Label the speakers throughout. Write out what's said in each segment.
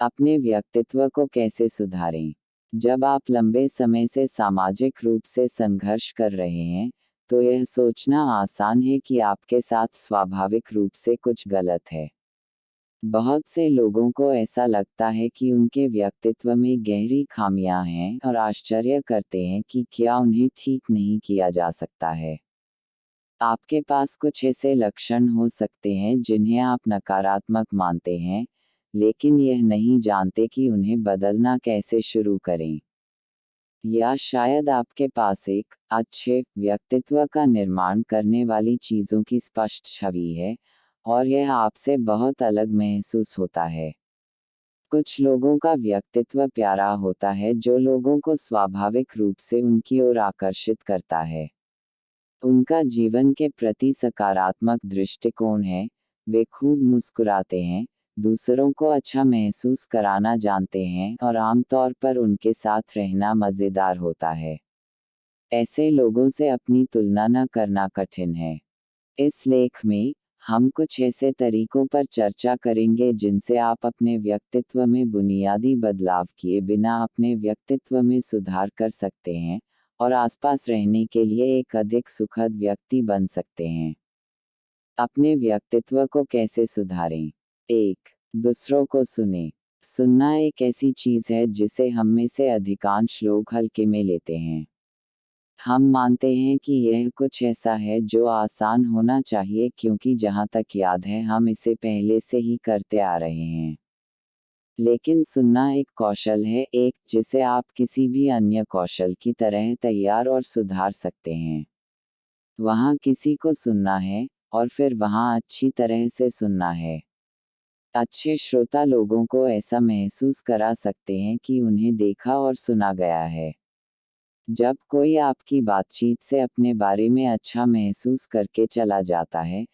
Speaker 1: अपने व्यक्तित्व को कैसे सुधारें? जब आप लंबे समय से सामाजिक रूप से संघर्ष कर रहे हैं, तो यह सोचना आसान है कि आपके साथ स्वाभाविक रूप से कुछ गलत है। बहुत से लोगों को ऐसा लगता है कि उनके व्यक्तित्व में गहरी खामियां हैं और आश्चर्य करते हैं कि क्या उन्हें ठीक नहीं किया जा सकता है। आपके पास कुछ ऐसे लक्षण हो सकते हैं जिन्हें आप नकारात्मक मानते हैं, लेकिन यह नहीं जानते कि उन्हें बदलना कैसे शुरू करें। या शायद आपके पास एक अच्छे व्यक्तित्व का निर्माण करने वाली चीज़ों की स्पष्ट छवि है, और यह आपसे बहुत अलग महसूस होता है। कुछ लोगों का व्यक्तित्व प्यारा होता है जो लोगों को स्वाभाविक रूप से उनकी ओर आकर्षित करता है। उनका जीवन के प्रति सकारात्मक दृष्टिकोण है, वे खूब मुस्कुराते हैं, दूसरों को अच्छा महसूस कराना जानते हैं और आमतौर पर उनके साथ रहना मज़ेदार होता है। ऐसे लोगों से अपनी तुलना न करना कठिन है। इस लेख में हम कुछ ऐसे तरीकों पर चर्चा करेंगे जिनसे आप अपने व्यक्तित्व में बुनियादी बदलाव किए बिना अपने व्यक्तित्व में सुधार कर सकते हैं और आसपास रहने के लिए एक अधिक सुखद व्यक्ति बन सकते हैं। अपने व्यक्तित्व को कैसे सुधारें? 1. दूसरों को सुनें। सुनना एक ऐसी चीज़ है जिसे हम में से अधिकांश लोग हल्के में लेते हैं। हम मानते हैं कि यह कुछ ऐसा है जो आसान होना चाहिए क्योंकि जहाँ तक याद है हम इसे पहले से ही करते आ रहे हैं। लेकिन सुनना एक कौशल है, एक जिसे आप किसी भी अन्य कौशल की तरह तैयार और सुधार सकते हैं। वहाँ किसी को सुनना है, और फिर वहाँ अच्छी तरह से सुनना है। अच्छे श्रोता लोगों को ऐसा महसूस करा सकते हैं कि उन्हें देखा और सुना गया है। जब कोई आपकी बातचीत से अपने बारे में अच्छा महसूस करके चला जाता है,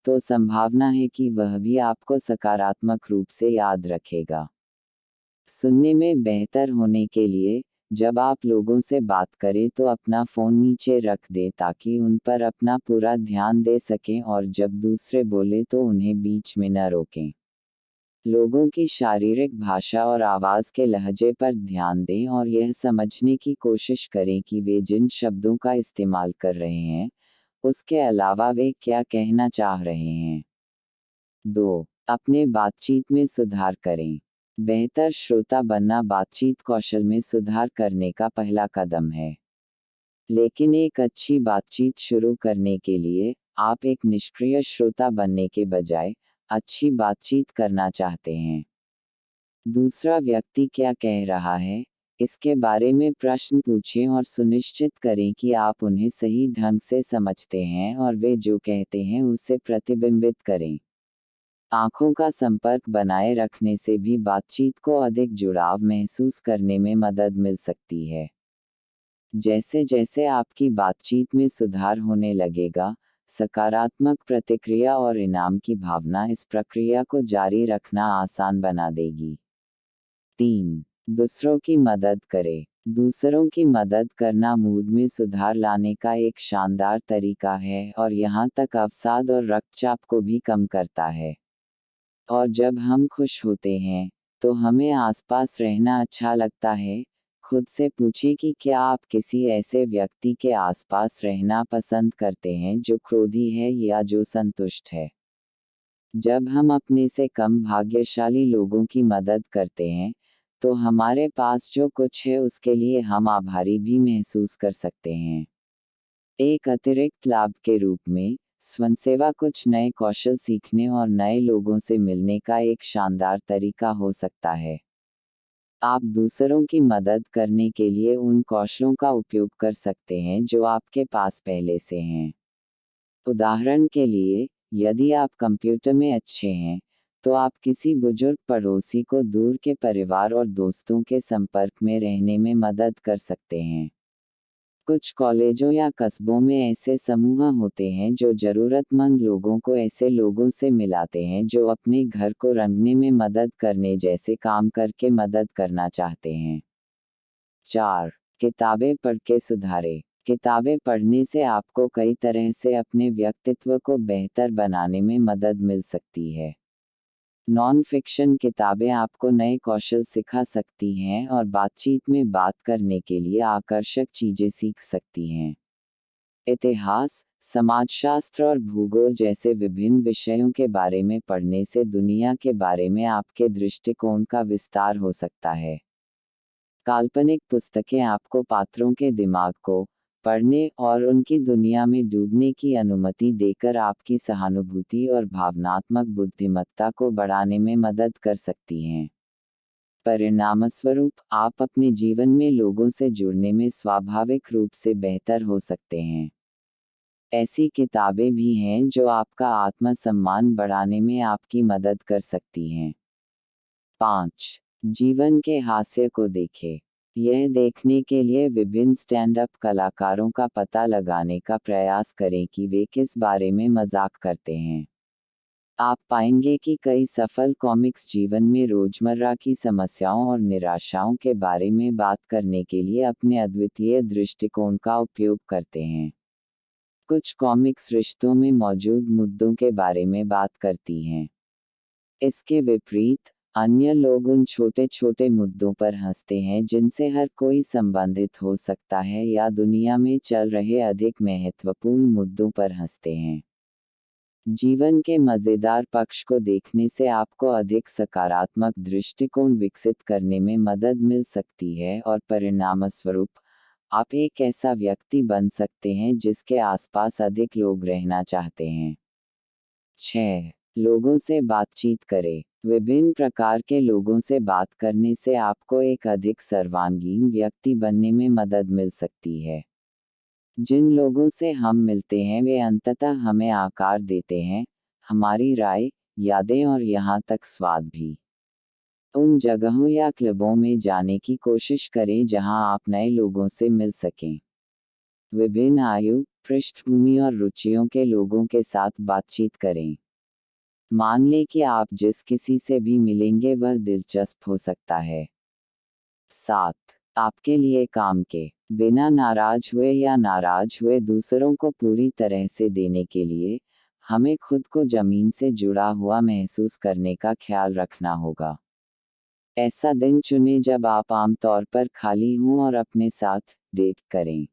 Speaker 1: तो संभावना है कि वह भी आपको सकारात्मक रूप से याद रखेगा। सुनने में बेहतर होने के लिए, जब आप लोगों से बात करें तो अपना फ़ोन नीचे रख दें ताकि उन पर अपना पूरा ध्यान दे सकें और जब दूसरे बोले तो उन्हें बीच में न रोकें। लोगों की शारीरिक भाषा और आवाज़ के लहजे पर ध्यान दें और यह समझने की कोशिश करें कि वे जिन शब्दों का इस्तेमाल कर रहे हैं, उसके अलावा वे क्या कहना चाह रहे हैं। 2. अपने बातचीत में सुधार करें। बेहतर श्रोता बनना बातचीत कौशल में सुधार करने का पहला कदम है। लेकिन एक अच्छी बातचीत शुरू करने के लिए, आप एक निष्क्रिय श्रोता बनने के बजाय, अच्छी बातचीत करना चाहते हैं। दूसरा व्यक्ति क्या कह रहा है, इसके बारे में प्रश्न पूछें और सुनिश्चित करें कि आप उन्हें सही ढंग से समझते हैं और वे जो कहते हैं उसे प्रतिबिंबित करें। आंखों का संपर्क बनाए रखने से भी बातचीत को अधिक जुड़ाव महसूस करने में मदद मिल सकती है। जैसे जैसे आपकी बातचीत में सुधार होने लगेगा, सकारात्मक प्रतिक्रिया और इनाम की भावना इस प्रक्रिया को जारी रखना आसान बना देगी। 3. दूसरों की मदद करें। दूसरों की मदद करना मूड में सुधार लाने का एक शानदार तरीका है और यहाँ तक अवसाद और रक्तचाप को भी कम करता है। और जब हम खुश होते हैं, तो हमें आसपास रहना अच्छा लगता है। खुद से पूछें कि क्या आप किसी ऐसे व्यक्ति के आसपास रहना पसंद करते हैं जो क्रोधी है या जो संतुष्ट है। जब हम अपने से कम भाग्यशाली लोगों की मदद करते हैं, तो हमारे पास जो कुछ है उसके लिए हम आभारी भी महसूस कर सकते हैं। एक अतिरिक्त लाभ के रूप में, स्वयंसेवा कुछ नए कौशल सीखने और नए लोगों से मिलने का एक शानदार तरीका हो सकता है। आप दूसरों की मदद करने के लिए उन कौशलों का उपयोग कर सकते हैं जो आपके पास पहले से हैं। उदाहरण के लिए, यदि आप कंप्यूटर में अच्छे हैं, तो आप किसी बुजुर्ग पड़ोसी को दूर के परिवार और दोस्तों के संपर्क में रहने में मदद कर सकते हैं। कुछ कॉलेजों या कस्बों में ऐसे समूह होते हैं जो ज़रूरतमंद लोगों को ऐसे लोगों से मिलाते हैं जो अपने घर को रंगने में मदद करने जैसे काम करके मदद करना चाहते हैं। 4. किताबें पढ़ के सुधारें। किताबें पढ़ने से आपको कई तरह से अपने व्यक्तित्व को बेहतर बनाने में मदद मिल सकती है। नॉन फिक्शन किताबें आपको नए कौशल सिखा सकती हैं और बातचीत में बात करने के लिए आकर्षक चीजें सीख सकती हैं। इतिहास, समाजशास्त्र और भूगोल जैसे विभिन्न विषयों के बारे में पढ़ने से दुनिया के बारे में आपके दृष्टिकोण का विस्तार हो सकता है। काल्पनिक पुस्तकें आपको पात्रों के दिमाग को पढ़ने और उनकी दुनिया में डूबने की अनुमति देकर आपकी सहानुभूति और भावनात्मक बुद्धिमत्ता को बढ़ाने में मदद कर सकती हैं। परिणामस्वरूप, आप अपने जीवन में लोगों से जुड़ने में स्वाभाविक रूप से बेहतर हो सकते हैं। ऐसी किताबें भी हैं जो आपका आत्मसम्मान बढ़ाने में आपकी मदद कर सकती हैं। 5. जीवन के हास्य को देखें। यह देखने के लिए विभिन्न स्टैंड अप कलाकारों का पता लगाने का प्रयास करें कि वे किस बारे में मजाक करते हैं। आप पाएंगे कि कई सफल कॉमिक्स जीवन में रोजमर्रा की समस्याओं और निराशाओं के बारे में बात करने के लिए अपने अद्वितीय दृष्टिकोण का उपयोग करते हैं। कुछ कॉमिक्स रिश्तों में मौजूद मुद्दों के बारे में बात करती हैं। इसके विपरीत, अन्य लोग उन छोटे छोटे मुद्दों पर हंसते हैं जिनसे हर कोई संबंधित हो सकता है या दुनिया में चल रहे अधिक महत्वपूर्ण मुद्दों पर हंसते हैं। जीवन के मज़ेदार पक्ष को देखने से आपको अधिक सकारात्मक दृष्टिकोण विकसित करने में मदद मिल सकती है और परिणामस्वरूप, आप एक ऐसा व्यक्ति बन सकते हैं जिसके आसपास अधिक लोग रहना चाहते हैं। 6. लोगों से बातचीत करें। विभिन्न प्रकार के लोगों से बात करने से आपको एक अधिक सर्वांगीण व्यक्ति बनने में मदद मिल सकती है। जिन लोगों से हम मिलते हैं वे अंततः हमें आकार देते हैं, हमारी राय, यादें और यहाँ तक स्वाद भी। उन जगहों या क्लबों में जाने की कोशिश करें जहां आप नए लोगों से मिल सकें। विभिन्न आयु, पृष्ठभूमि और रुचियों के लोगों के साथ बातचीत करें। मान लें कि आप जिस किसी से भी मिलेंगे वह दिलचस्प हो सकता है। 7. आपके लिए काम के बिना नाराज हुए या नाराज हुए दूसरों को पूरी तरह से देने के लिए, हमें खुद को जमीन से जुड़ा हुआ महसूस करने का ख्याल रखना होगा। ऐसा दिन चुनें जब आप आमतौर पर खाली हों और अपने साथ डेट करें।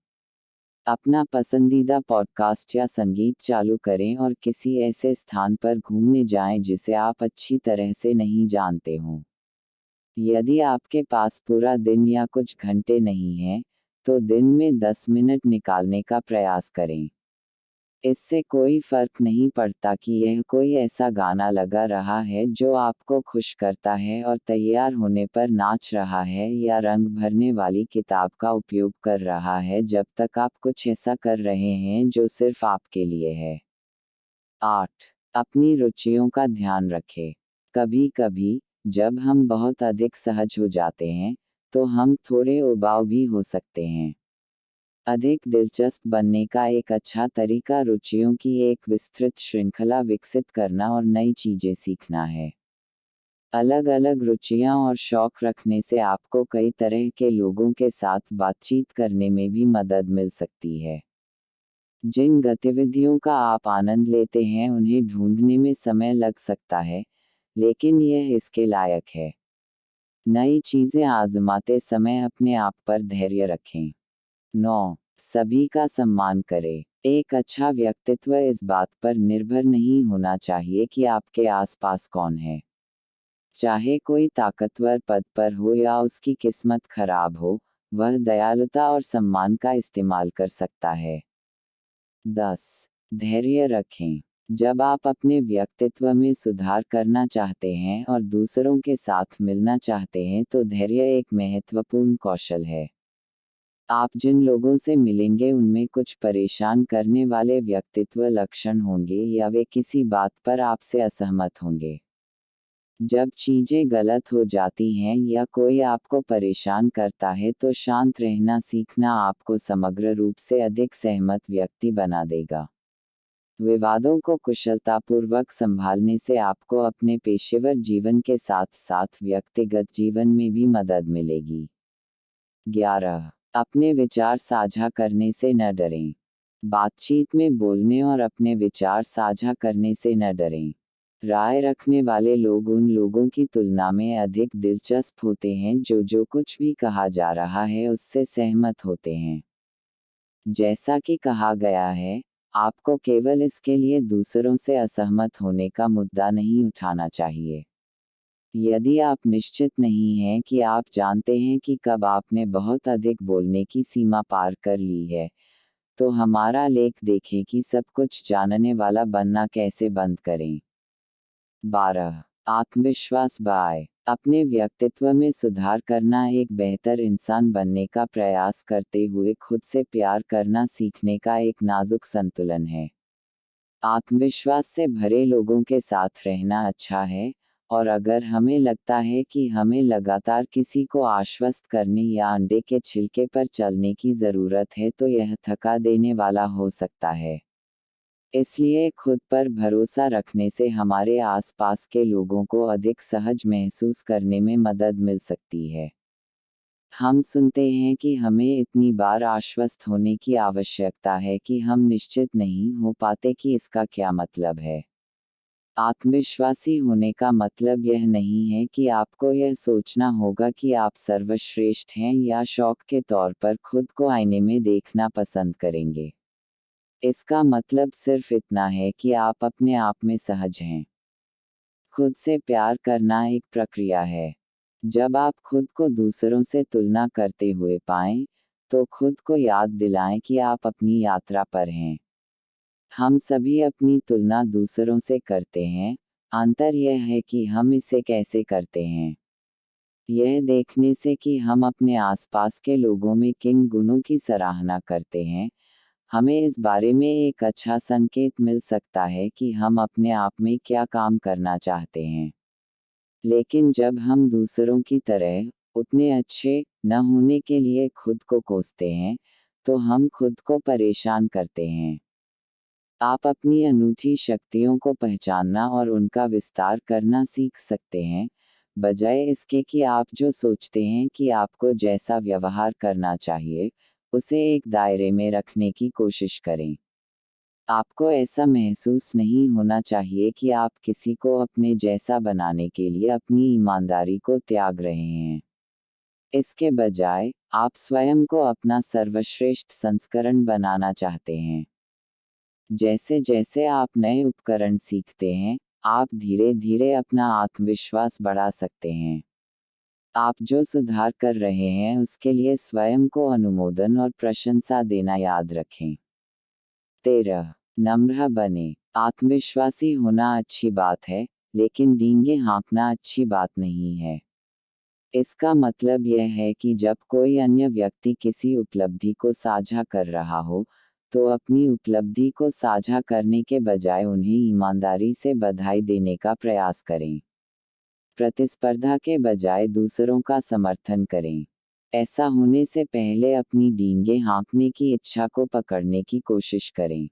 Speaker 1: अपना पसंदीदा पॉडकास्ट या संगीत चालू करें और किसी ऐसे स्थान पर घूमने जाएं जिसे आप अच्छी तरह से नहीं जानते हों। यदि आपके पास पूरा दिन या कुछ घंटे नहीं हैं, तो दिन में 10 मिनट निकालने का प्रयास करें। इससे कोई फर्क नहीं पड़ता कि यह कोई ऐसा गाना लगा रहा है जो आपको खुश करता है और तैयार होने पर नाच रहा है या रंग भरने वाली किताब का उपयोग कर रहा है जब तक आप कुछ ऐसा कर रहे हैं जो सिर्फ आपके लिए है। 8. अपनी रुचियों का ध्यान रखें। कभी-कभी, जब हम बहुत अधिक सहज हो जाते हैं, तो हम थोड़े उबाऊ भी हो सकते हैं। अधिक दिलचस्प बनने का एक अच्छा तरीका रुचियों की एक विस्तृत श्रृंखला विकसित करना और नई चीजें सीखना है। अलग-अलग रुचियां और शौक रखने से आपको कई तरह के लोगों के साथ बातचीत करने में भी मदद मिल सकती है। जिन गतिविधियों का आप आनंद लेते हैं उन्हें ढूंढने में समय लग सकता है, लेकिन यह इसके लायक है। नई चीजें आजमाते समय अपने आप पर धैर्य रखें। 9. सभी का सम्मान करें। एक अच्छा व्यक्तित्व इस बात पर निर्भर नहीं होना चाहिए कि आपके आसपास कौन है। चाहे कोई ताकतवर पद पर हो या उसकी किस्मत खराब हो, वह दयालुता और सम्मान का इस्तेमाल कर सकता है। 10. धैर्य रखें। जब आप अपने व्यक्तित्व में सुधार करना चाहते हैं और दूसरों के साथ मिलना चाहते हैं तो धैर्य एक महत्वपूर्ण कौशल है। आप जिन लोगों से मिलेंगे उनमें कुछ परेशान करने वाले व्यक्तित्व लक्षण होंगे या वे किसी बात पर आपसे असहमत होंगे। जब चीजें गलत हो जाती हैं या कोई आपको परेशान करता है तो शांत रहना सीखना आपको समग्र रूप से अधिक सहमत व्यक्ति बना देगा। विवादों को कुशलतापूर्वक संभालने से आपको अपने पेशेवर जीवन के साथ साथ व्यक्तिगत जीवन में भी मदद मिलेगी। 11. अपने विचार साझा करने से न डरें। बातचीत में बोलने और अपने विचार साझा करने से न डरें। राय रखने वाले लोग उन लोगों की तुलना में अधिक दिलचस्प होते हैं जो कुछ भी कहा जा रहा है उससे सहमत होते हैं। जैसा कि कहा गया है, आपको केवल इसके लिए दूसरों से असहमत होने का मुद्दा नहीं उठाना चाहिए। यदि आप निश्चित नहीं हैं कि आप जानते हैं कि कब आपने बहुत अधिक बोलने की सीमा पार कर ली है, तो हमारा लेख देखें कि सब कुछ जानने वाला बनना कैसे बंद करें। 12. आत्मविश्वास बाय अपने व्यक्तित्व में सुधार करना एक बेहतर इंसान बनने का प्रयास करते हुए खुद से प्यार करना सीखने का एक नाजुक संतुलन है। आत्मविश्वास से भरे लोगों के साथ रहना अच्छा है, और अगर हमें लगता है कि हमें लगातार किसी को आश्वस्त करने या अंडे के छिलके पर चलने की ज़रूरत है तो यह थका देने वाला हो सकता है। इसलिए खुद पर भरोसा रखने से हमारे आसपास के लोगों को अधिक सहज महसूस करने में मदद मिल सकती है। हम सुनते हैं कि हमें इतनी बार आश्वस्त होने की आवश्यकता है कि हम निश्चित नहीं हो पाते कि इसका क्या मतलब है। आत्मविश्वासी होने का मतलब यह नहीं है कि आपको यह सोचना होगा कि आप सर्वश्रेष्ठ हैं या शौक के तौर पर खुद को आईने में देखना पसंद करेंगे। इसका मतलब सिर्फ इतना है कि आप अपने आप में सहज हैं। खुद से प्यार करना एक प्रक्रिया है। जब आप खुद को दूसरों से तुलना करते हुए पाएं, तो खुद को याद दिलाएं कि आप अपनी यात्रा पर हैं। हम सभी अपनी तुलना दूसरों से करते हैं, अंतर यह है कि हम इसे कैसे करते हैं। यह देखने से कि हम अपने आसपास के लोगों में किन गुणों की सराहना करते हैं, हमें इस बारे में एक अच्छा संकेत मिल सकता है कि हम अपने आप में क्या काम करना चाहते हैं। लेकिन जब हम दूसरों की तरह उतने अच्छे न होने के लिए खुद को कोसते हैं, तो हम खुद को परेशान करते हैं। आप अपनी अनूठी शक्तियों को पहचानना और उनका विस्तार करना सीख सकते हैं, बजाय इसके कि आप जो सोचते हैं कि आपको जैसा व्यवहार करना चाहिए, उसे एक दायरे में रखने की कोशिश करें। आपको ऐसा महसूस नहीं होना चाहिए कि आप किसी को अपने जैसा बनाने के लिए अपनी ईमानदारी को त्याग रहे हैं। इसके बजाय, आप स्वयं को अपना सर्वश्रेष्ठ संस्करण बनाना चाहते हैं। जैसे जैसे आप नए उपकरण सीखते हैं, आप धीरे धीरे अपना आत्मविश्वास बढ़ा सकते हैं। आप जो सुधार कर रहे हैं उसके लिए स्वयं को अनुमोदन और प्रशंसा देना याद रखें। 13. नम्र बने। आत्मविश्वासी होना अच्छी बात है, लेकिन डींगे हाँकना अच्छी बात नहीं है। इसका मतलब यह है कि जब कोई अन्य व्यक्ति किसी उपलब्धि को साझा कर रहा हो, तो अपनी उपलब्धि को साझा करने के बजाय उन्हें ईमानदारी से बधाई देने का प्रयास करें। प्रतिस्पर्धा के बजाय दूसरों का समर्थन करें। ऐसा होने से पहले अपनी डींगे हाँकने की इच्छा को पकड़ने की कोशिश करें।